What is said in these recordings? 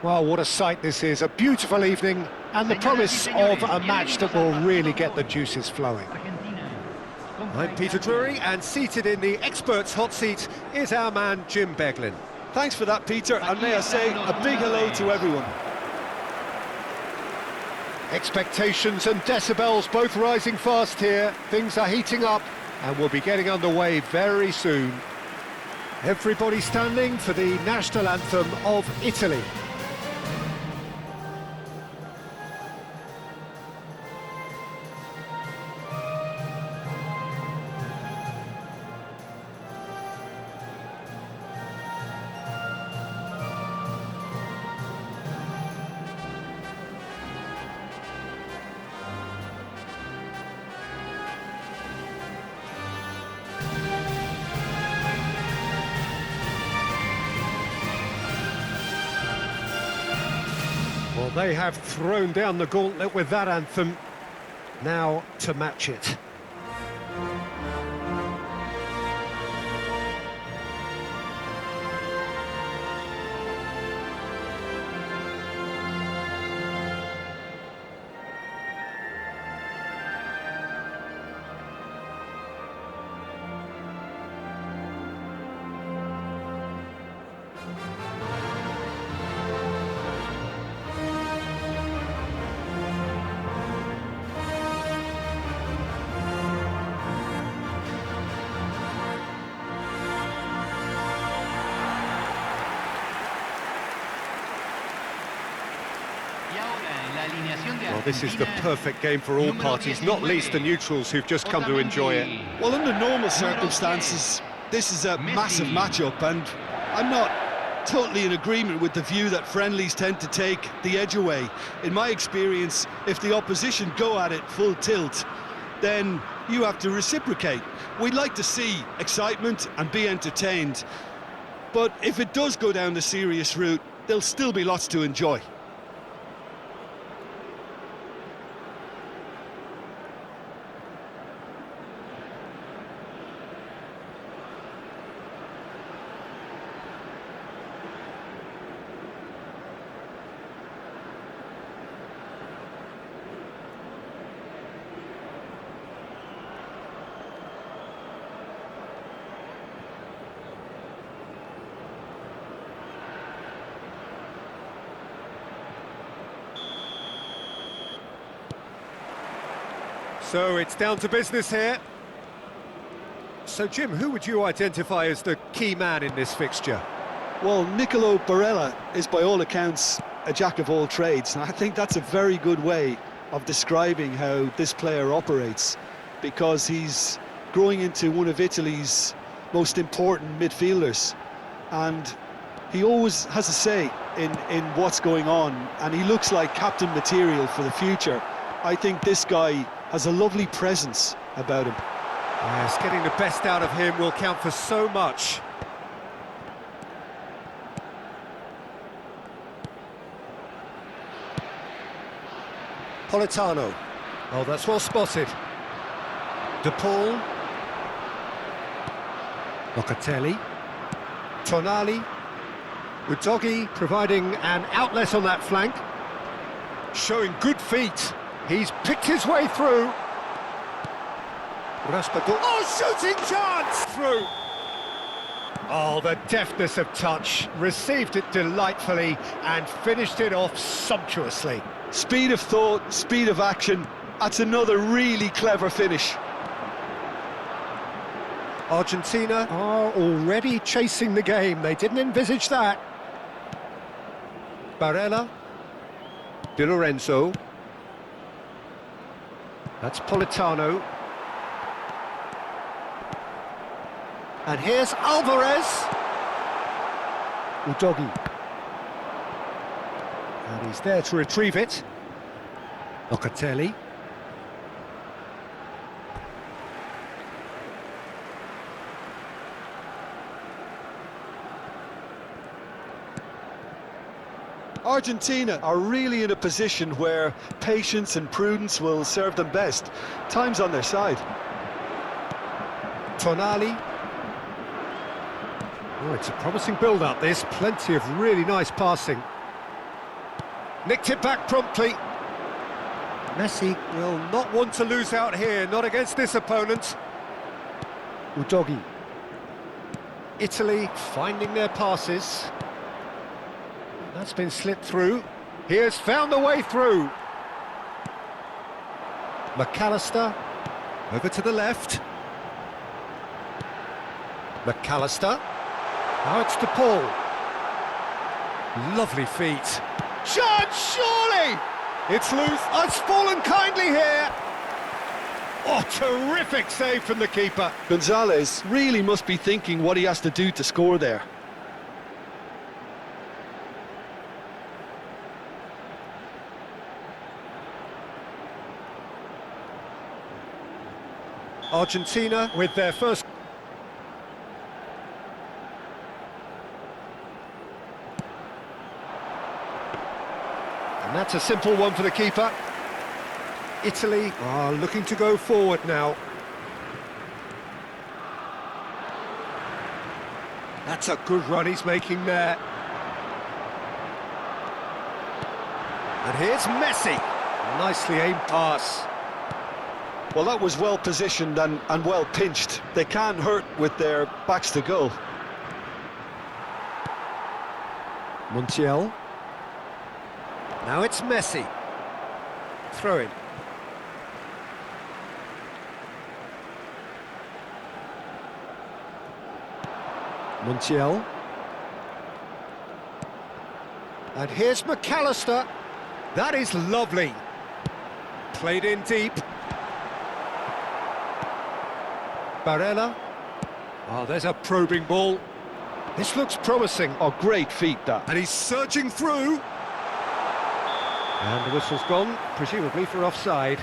Well, what a sight this is, a beautiful evening, and the promise of a match that will really get the juices flowing. I'm Peter Drury, and seated in the experts' hot seat is our man Jim Beglin. Thanks for that, Peter, and may I say a big hello to everyone. Expectations and decibels both rising fast here. Things are heating up, and we'll be getting underway very soon. Everybody standing for the national anthem of Italy. Well, they have thrown down the gauntlet with that anthem. Now to match it. Well, this is the perfect game for all parties, not least the neutrals who've just come to enjoy it. Well, under normal circumstances, this is a massive matchup, and I'm not totally in agreement with the view that friendlies tend to take the edge away. In my experience, if the opposition go at it full tilt, then you have to reciprocate. We'd like to see excitement and be entertained, but if it does go down the serious route, there'll still be lots to enjoy. So it's down to business here. So, Jim, who would you identify as the key man in this fixture? Well, Nicolo Barella is by all accounts a jack of all trades, and I think that's a very good way of describing how this player operates, because he's growing into one of Italy's most important midfielders, and he always has a say in what's going on, and he looks like captain material for the future. I think this guy has a lovely presence about him. Yes, getting the best out of him will count for so much. Politano. Oh, that's well spotted. De Paul. Locatelli. Tonali. Udogi providing an outlet on that flank. Showing good feet. He's picked his way through. Raspador. Oh, shooting chance! Through. Oh, the deftness of touch. Received it delightfully and finished it off sumptuously. Speed of thought, speed of action. That's another really clever finish. Argentina are already chasing the game. They didn't envisage that. Barella. Di Lorenzo. That's Politano. And here's Alvarez. Udogi. And he's there to retrieve it. Locatelli. Argentina are really in a position where patience and prudence will serve them best. Time's on their side. Tonali. Oh, it's a promising build-up, this. Plenty of really nice passing. Nicked it back promptly. Messi will not want to lose out here, not against this opponent. Udogi. Italy finding their passes. That's been slipped through. He has found the way through. McAllister, over to the left. McAllister. Now it's to Paul. Lovely feet. Chance, surely! It's loose. Oh, it's fallen kindly here. Oh, terrific save from the keeper. Gonzalez really must be thinking what he has to do to score there. Argentina with their first. And that's a simple one for the keeper. Italy are looking to go forward now. That's a good run he's making there. And here's Messi. Nicely aimed pass. Well, that was well positioned and well pinched. They can't hurt with their backs to goal. Montiel. Now it's Messi. Throw in. Montiel. And here's McAllister. That is lovely. Played in deep. Barella. Oh, there's a probing ball. This looks promising. Oh, great feet, that. And he's surging through. And the whistle's gone, presumably for offside.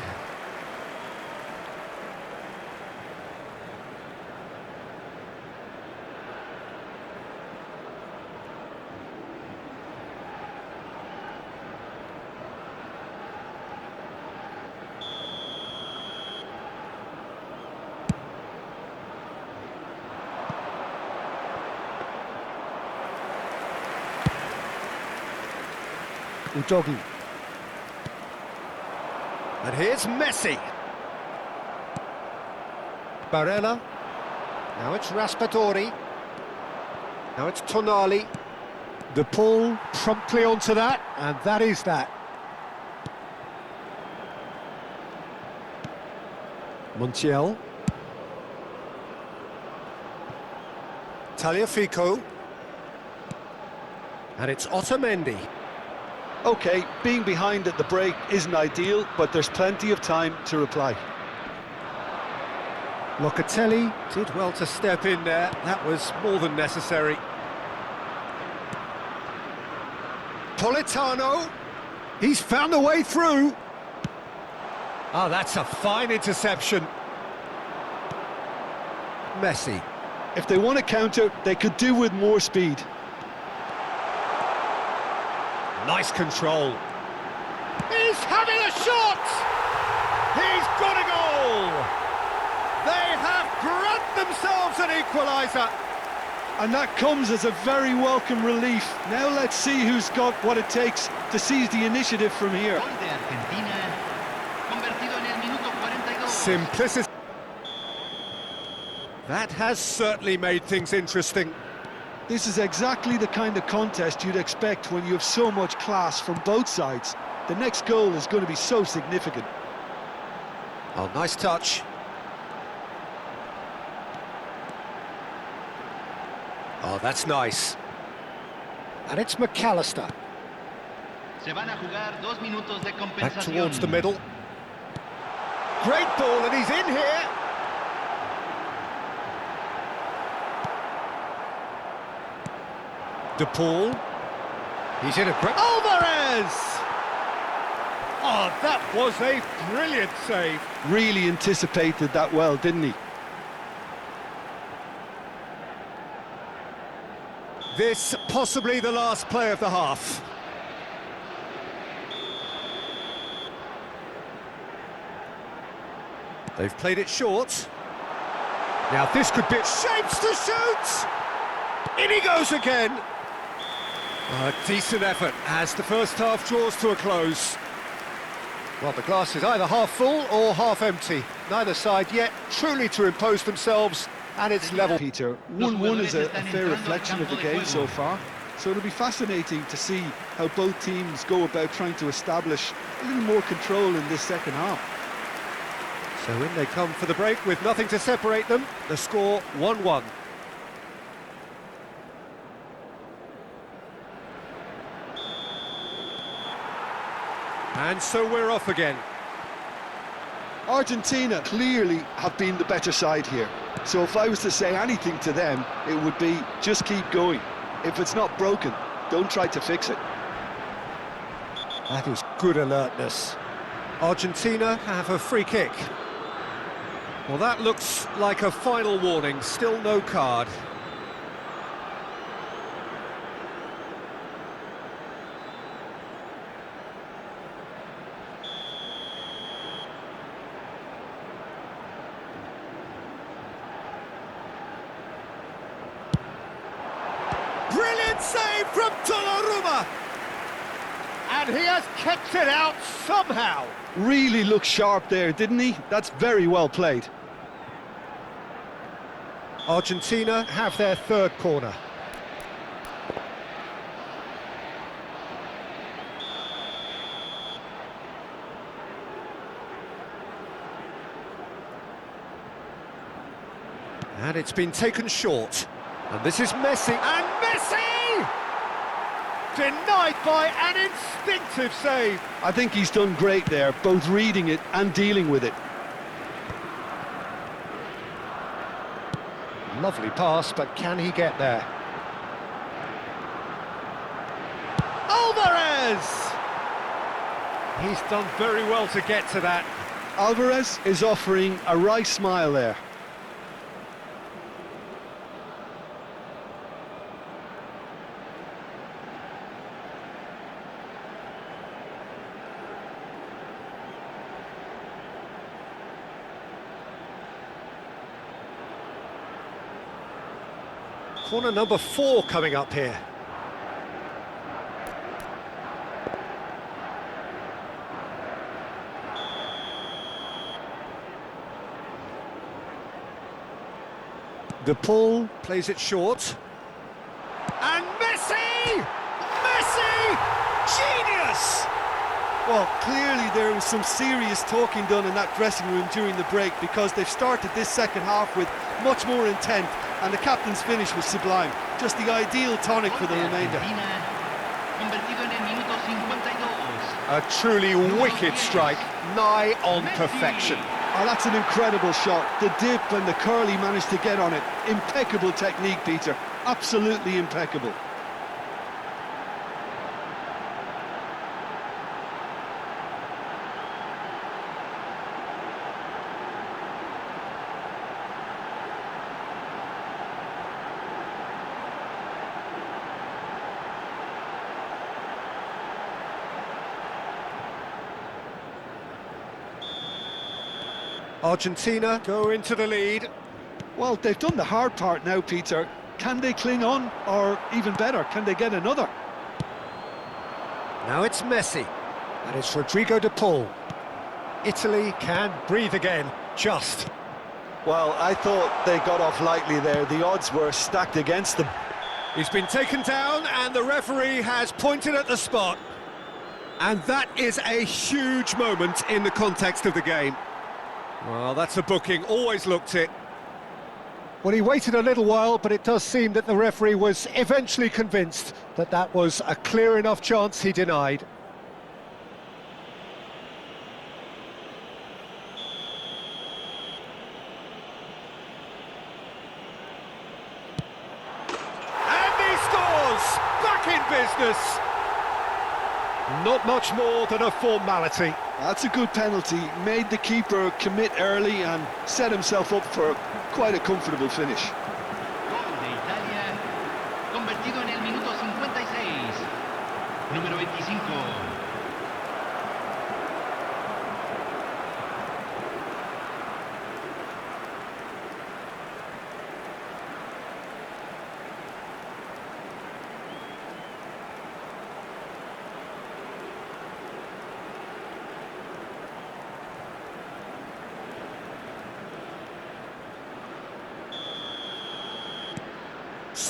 Udogi. And here's Messi. Barella. Now it's Raspadori. Now it's Tonali. The pull promptly onto that, and that is that. Montiel. Tagliafico. And it's Otamendi. Okay, being behind at the break isn't ideal, but there's plenty of time to reply. Locatelli did well to step in there. That was more than necessary. Politano. He's found a way through. Oh, that's a fine interception. Messi. If they want to counter, they could do with more speed. Nice control. He's having a shot! He's got a goal! They have grabbed themselves an equaliser. And that comes as a very welcome relief. Now let's see who's got what it takes to seize the initiative from here. Simplicity. That has certainly made things interesting. This is exactly the kind of contest you'd expect when you have so much class from both sides. The next goal is going to be so significant. Oh, nice touch. Oh, that's nice. And it's McAllister. Back towards the middle. Great ball, and he's in here. De Paul. He's in a great... Alvarez! Oh, that was a brilliant save. Really anticipated that well, didn't he? This possibly the last play of the half. They've played it short. Now this could be... Shapes to shoot! In he goes again. A decent effort as the first half draws to a close. Well, the glass is either half full or half empty. Neither side yet truly to impose themselves, and it's level. Peter, 1-1 is a fair reflection of the game so far. So it'll be fascinating to see how both teams go about trying to establish a little more control in this second half. So in they come for the break with nothing to separate them. The score 1-1. And so we're off again. Argentina clearly have been the better side here. So if I was to say anything to them, it would be just keep going. If it's not broken, don't try to fix it. That is good alertness. Argentina have a free kick. Well, that looks like a final warning. Still no card. Brilliant save from Donnarumma! And he has kept it out somehow. Really looked sharp there, didn't he? That's very well played. Argentina have their third corner. And it's been taken short. And this is Messi. And Messi! Denied by an instinctive save. I think he's done great there, both reading it and dealing with it. Lovely pass, but can he get there? Alvarez! He's done very well to get to that. Alvarez is offering a wry smile there. Corner number 4 coming up here. The pull plays it short. And Messi! Messi! Genius! Well, clearly there was some serious talking done in that dressing room during the break, because they've started this second half with much more intent, and the captain's finish was sublime. Just the ideal tonic for the remainder. A truly wicked strike, nigh on perfection. Oh, that's an incredible shot. The dip and the curl he managed to get on it. Impeccable technique, Peter. Absolutely impeccable. Argentina go into the lead. Well, they've done the hard part now, Peter. Can they cling on, or even better, can they get another? Now it's Messi, and it's Rodrigo de Paul. Italy can breathe again, just. Well, I thought they got off lightly there. The odds were stacked against them. He's been taken down, and the referee has pointed at the spot. And that is a huge moment in the context of the game. Well, that's a booking, always looked it. Well, he waited a little while, but it does seem that the referee was eventually convinced that that was a clear enough chance he denied. And he scores! Back in business! Not much more than a formality. That's a good penalty. Made the keeper commit early and set himself up for quite a comfortable finish. Gol de Italia, convertido en el minuto 56. Número 25.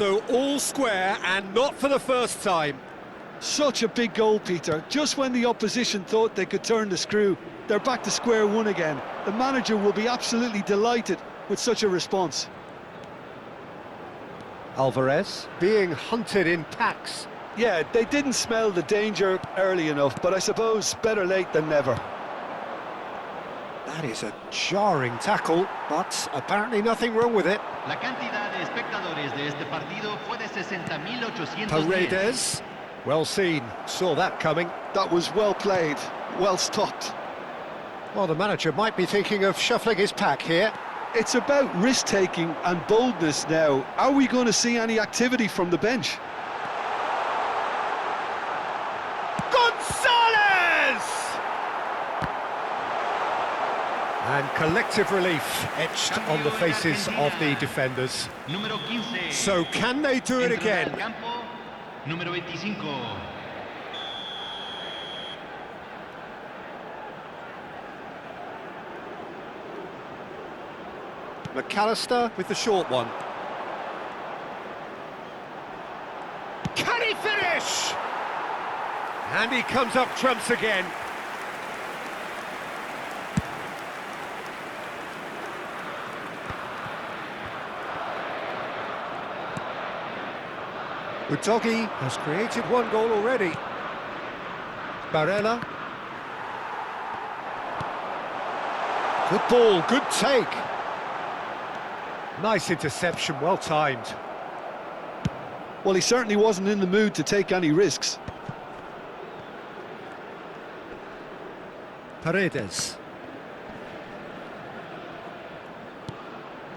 So all square, and not for the first time. Such a big goal, Peter. Just when the opposition thought they could turn the screw, they're back to square one again. The manager will be absolutely delighted with such a response. Alvarez being hunted in packs. Yeah, they didn't smell the danger early enough, but I suppose better late than never. That is a jarring tackle, but apparently nothing wrong with it. La cantidad de espectadores de este partido fue de 60.810. Paredes. Well seen, saw that coming. That was well played, well stopped. Well, the manager might be thinking of shuffling his pack here. It's about risk-taking and boldness now. Are we going to see any activity from the bench? Gonzalez! And collective relief etched on the faces of the defenders. Número 15. So can they do it Entrará al again? campo, número 25. McAllister with the short one. Can he finish? And he comes up trumps again. Udogi has created one goal already. Barella. Good ball, good take. Nice interception, well timed. Well, he certainly wasn't in the mood to take any risks. Paredes.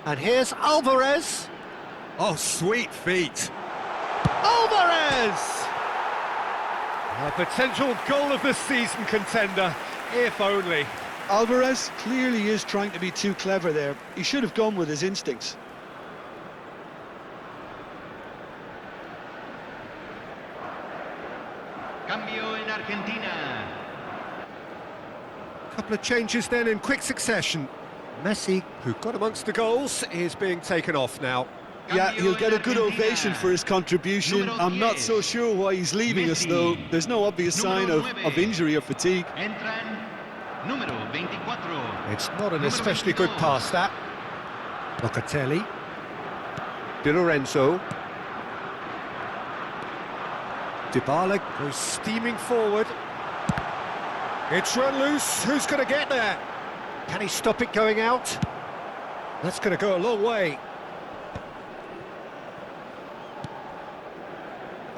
And here's Alvarez. Oh, sweet feet. Alvarez! A potential goal of the season contender, if only. Alvarez clearly is trying to be too clever there. He should have gone with his instincts. Cambio en Argentina. Couple of changes then in quick succession. Messi. Who got amongst the goals is being taken off now. Yeah, Cambio he'll get en a good Argentina. ovation for his contribution. Número I'm not 10. so sure why he's leaving us, though. Messi. There's no obvious sign Número of 9. injury or fatigue. Entran número 24. It's not an Número especially good 22. pass, that. Locatelli. Di Lorenzo. Dybala goes steaming forward. It's run loose, who's going to get there? Can he stop it going out? That's going to go a long way.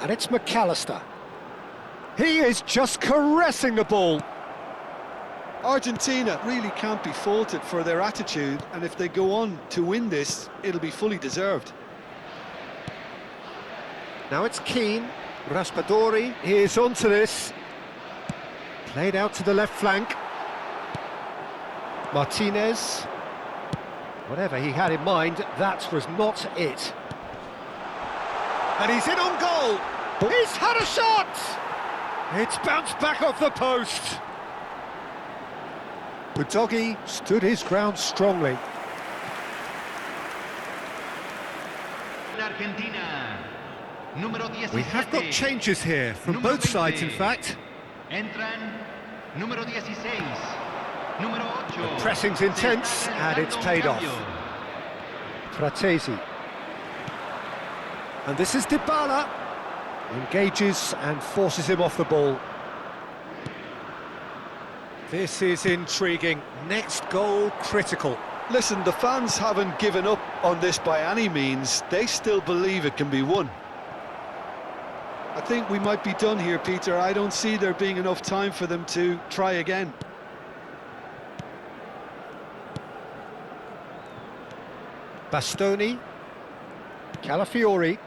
And it's McAllister. He is just caressing the ball. Argentina really can't be faulted for their attitude, and if they go on to win this, it'll be fully deserved. Now it's Keane. Raspadori is onto this. Played out to the left flank. Martinez. Whatever he had in mind, that was not it. And he's in on goal. He's had a shot. It's bounced back off the post. Udogi stood his ground strongly. En Argentina. Número 17. We have got changes here from Número both sides, in 20. fact. Entran número 16. Número 8. The pressing's intense, and it's paid off. Fratesi. And this is Dybala. Engages and forces him off the ball. This is intriguing. Next goal critical. Listen, the fans haven't given up on this by any means. They still believe it can be won. I think we might be done here, Peter. I don't see there being enough time for them to try again. Bastoni. Calafiori.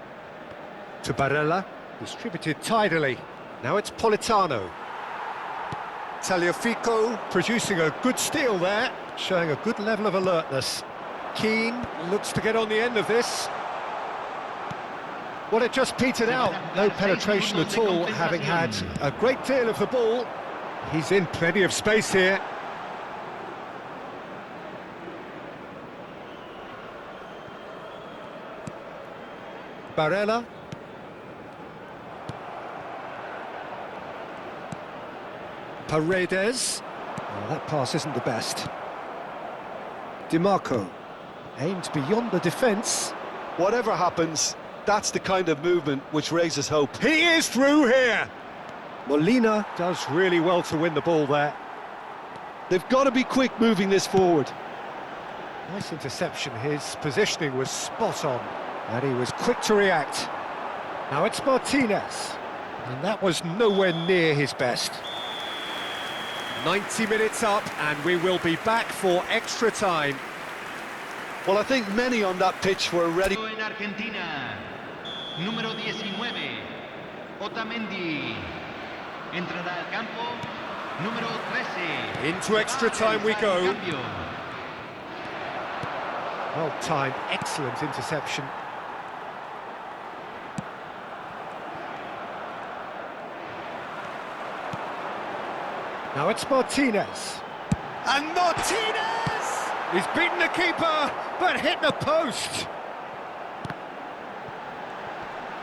To Barella. Distributed tidily. Now it's Politano. Tagliafico producing a good steal there, showing a good level of alertness. Keane looks to get on the end of this. Well, it just petered out. No penetration at all, having had a great deal of the ball. He's in plenty of space here. Barella. Paredes. Oh, that pass isn't the best. DiMarco. Aimed beyond the defence. Whatever happens, that's the kind of movement which raises hope. He is through here. Molina does really well to win the ball there. They've got to be quick moving this forward. Nice interception. His positioning was spot on, and he was quick to react. Now it's Martinez, and that was nowhere near his best. 90 minutes up, and we will be back for extra time. Well, I think many on that pitch were ready. En Argentina, número 19, Otamendi. Entrará al campo, número 13. Into extra time we go. Well timed, excellent interception. Now it's Martinez. And Martinez! He's beaten the keeper, but hit the post.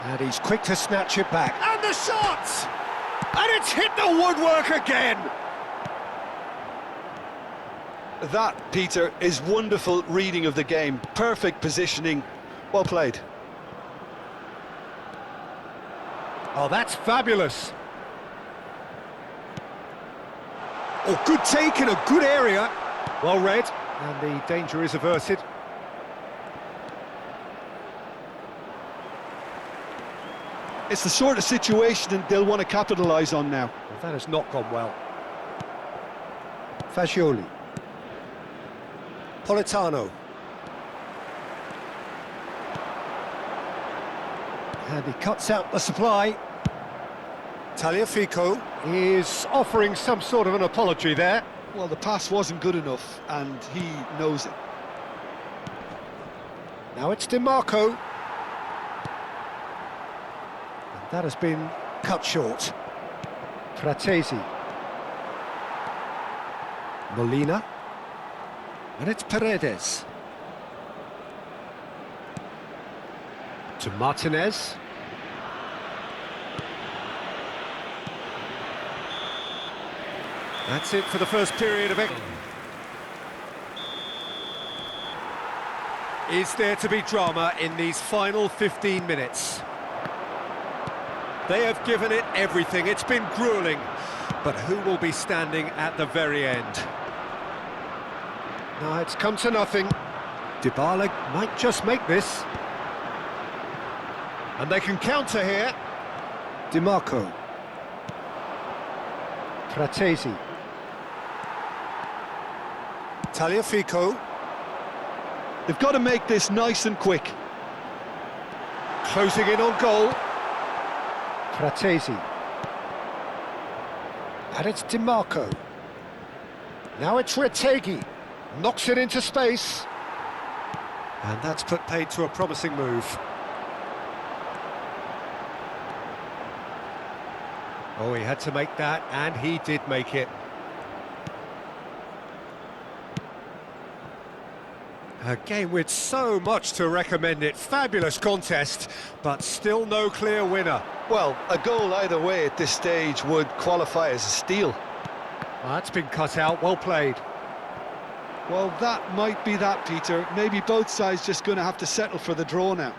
And he's quick to snatch it back. And the shot! And it's hit the woodwork again! That, Peter, is wonderful reading of the game. Perfect positioning. Well played. Oh, that's fabulous. Oh, good take in a good area. Well read. And the danger is averted. It's the sort of situation they'll want to capitalise on now. Well, that has not gone well. Fagioli. Politano. And he cuts out the supply. Tagliafico Is offering some sort of an apology there. Well, the pass wasn't good enough, and he knows it. Now it's DiMarco. And that has been cut short. Fratesi. Molina. And it's Paredes. To Martinez. That's it for the first period of it. Is there to be drama in these final 15 minutes? They have given it everything. It's been grueling. But who will be standing at the very end? No, it's come to nothing. Dybala might just make this. And they can counter here. DiMarco. Fratesi. Tagliafico. They've got to make this nice and quick. Closing in on goal. Fratesi. And it's DiMarco. Now it's Retegui. Knocks it into space. And that's put paid to a promising move. Oh, he had to make that, and he did make it. A game with so much to recommend it. Fabulous contest, but still no clear winner. Well, a goal either way at this stage would qualify as a steal. Well, that's been cut out, well played. Well, that might be that, Peter. Maybe both sides just going to have to settle for the draw now.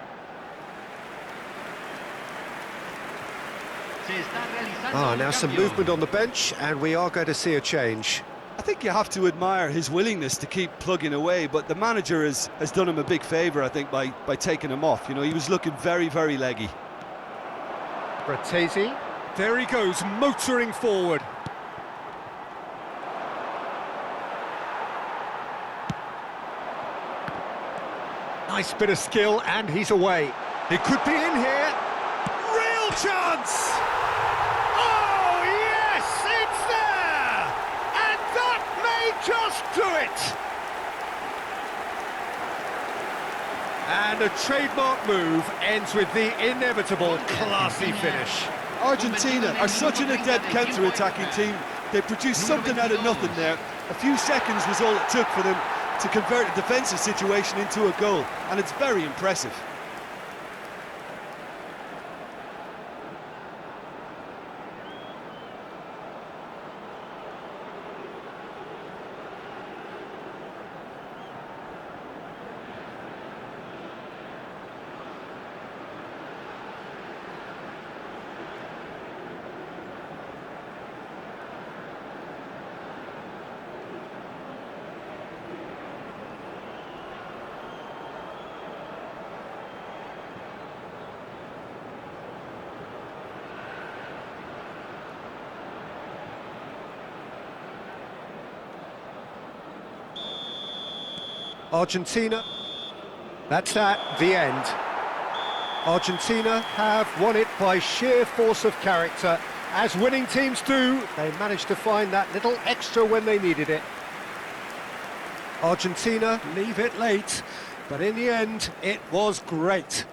Now some movement on the bench, and we are going to see a change. I think you have to admire his willingness to keep plugging away, but the manager has done him a big favour, I think, by taking him off. You know, he was looking very, very leggy. Fratesi. There he goes, motoring forward. Nice bit of skill, and he's away. He could be in here. Real chance! Oh, yes, it's there! And that may just do it! And a trademark move ends with the inevitable classy finish. Argentina are such an adept counter-attacking team. They produced something out of nothing there. A few seconds was all it took for them to convert a defensive situation into a goal, and it's very impressive. Argentina. That's that, the end. Argentina have won it by sheer force of character. As winning teams do, they managed to find that little extra when they needed it. Argentina leave it late, but in the end, it was great.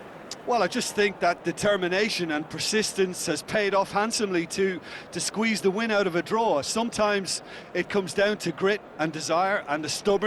Well, I just think that determination and persistence has paid off handsomely to squeeze the win out of a draw. Sometimes it comes down to grit and desire and the stubborn